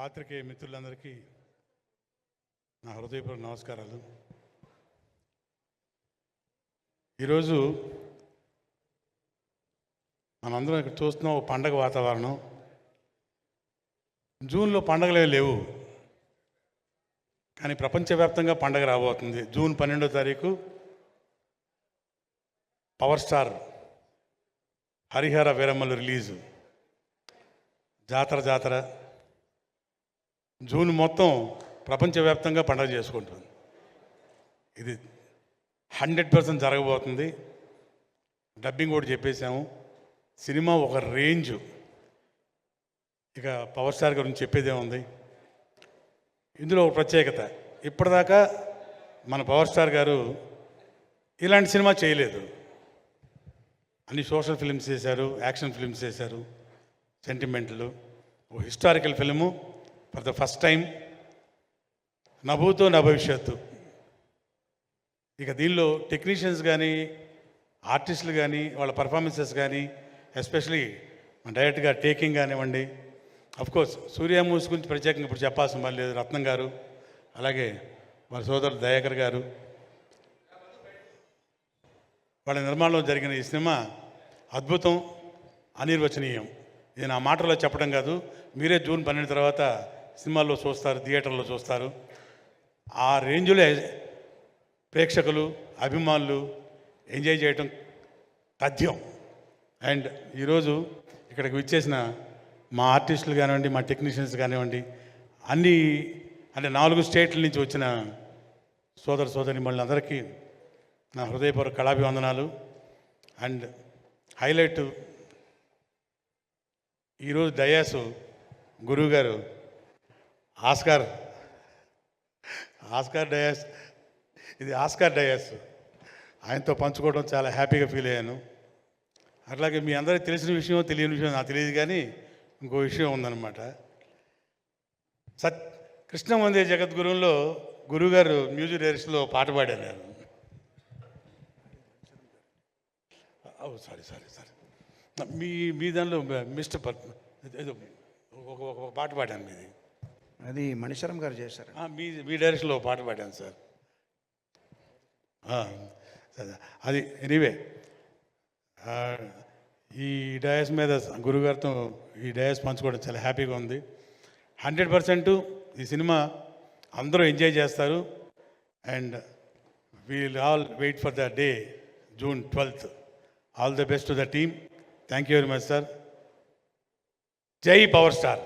పాత్రికేయ మిత్రులందరికీ నా హృదయపూర్వక నమస్కారాలు. ఈరోజు మనందరం ఇక్కడ చూస్తున్నాం ఒక పండగ వాతావరణం. జూన్లో పండగలే లేవు, కానీ ప్రపంచవ్యాప్తంగా పండగ రాబోతుంది. జూన్ 12వ తారీఖు పవర్ స్టార్ హరిహర వీరమ్మలు రిలీజు. జాతర జూన్ మొత్తం ప్రపంచవ్యాప్తంగా పండగ చేసుకుంటుంది. ఇది 100% జరగబోతుంది. డబ్బింగ్ కూడా చెప్పేశాము. సినిమా ఒక రేంజ్. ఇక పవర్ స్టార్ గురించి చెప్పేదే ఉంది. ఇందులో ఒక ప్రత్యేకత, ఇప్పటిదాకా మన పవర్ స్టార్ గారు ఇలాంటి సినిమా చేయలేదు. అన్ని సోషల్ ఫిల్మ్స్ చేశారు, యాక్షన్ ఫిల్మ్స్ చేశారు, సెంటిమెంట్లు. ఓ historical film for the first time, నభూతో నా భవిష్యత్తు. ఇక దీనిలో టెక్నీషియన్స్ కానీ, ఆర్టిస్టులు కానీ, వాళ్ళ పర్ఫార్మెన్సెస్ కానీ, ఎస్పెషలీ డైరెక్ట్గా టేకింగ్ కానివ్వండి. అఫ్కోర్స్ సూర్య మూవీస్ గురించి ప్రత్యేకంగా ఇప్పుడు చెప్పాల్సిన పని లేదు. రత్నం గారు, అలాగే వాళ్ళ సోదరుడు దయాకర్ గారు, వాళ్ళ నిర్మాణంలో జరిగిన ఈ సినిమా అద్భుతం, అనిర్వచనీయం. ఇది నా మాటల్లో చెప్పడం కాదు, మీరే జూన్ 12 తర్వాత సినిమాల్లో చూస్తారు, థియేటర్లో చూస్తారు. ఆ రేంజ్లో ప్రేక్షకులు, అభిమానులు ఎంజాయ్ చేయటం తథ్యం. అండ్ ఈరోజు ఇక్కడికి విచ్చేసిన మా ఆర్టిస్టులు కానివ్వండి, మా టెక్నీషియన్స్ కానివ్వండి, అన్ని 4 స్టేట్ల నుంచి వచ్చిన సోదరి మళ్ళీ నా హృదయపూర్వక కళాభివందనాలు. అండ్ హైలైట్, ఈరోజు డయాసు గురువుగారు ఆస్కార్ డయాస్, ఇది ఆస్కార్ డయాస్, ఆయనతో పంచుకోవడం చాలా హ్యాపీగా ఫీల్ అయ్యాను. అట్లాగే మీ అందరికీ తెలిసిన విషయం, తెలియని విషయం నాకు తెలియదు, కానీ ఇంకో విషయం ఉందన్నమాట. కృష్ణ వందే జగద్గురువులో గురువుగారు మ్యూజిక్ డైరెక్షన్లో పాట పాడారు. సారీ మీ దానిలో మిస్టర్ ఏదో ఒక పాట పాడాను. మీది అది మణిశరం గారు చేశారు. మీ డైరెక్షన్లో పాట పాడాను సార్. అది ఎనీవే, ఈ డయాస్ మీద గురుగారితో ఈ డయాస్ పంచుకోవడం చాలా హ్యాపీగా ఉంది. 100% ఈ సినిమా అందరూ ఎంజాయ్ చేస్తారు. And we'll all wait for the day, June 12th. All the best to the team. Thank you very much sir. జై పవర్ స్టార్.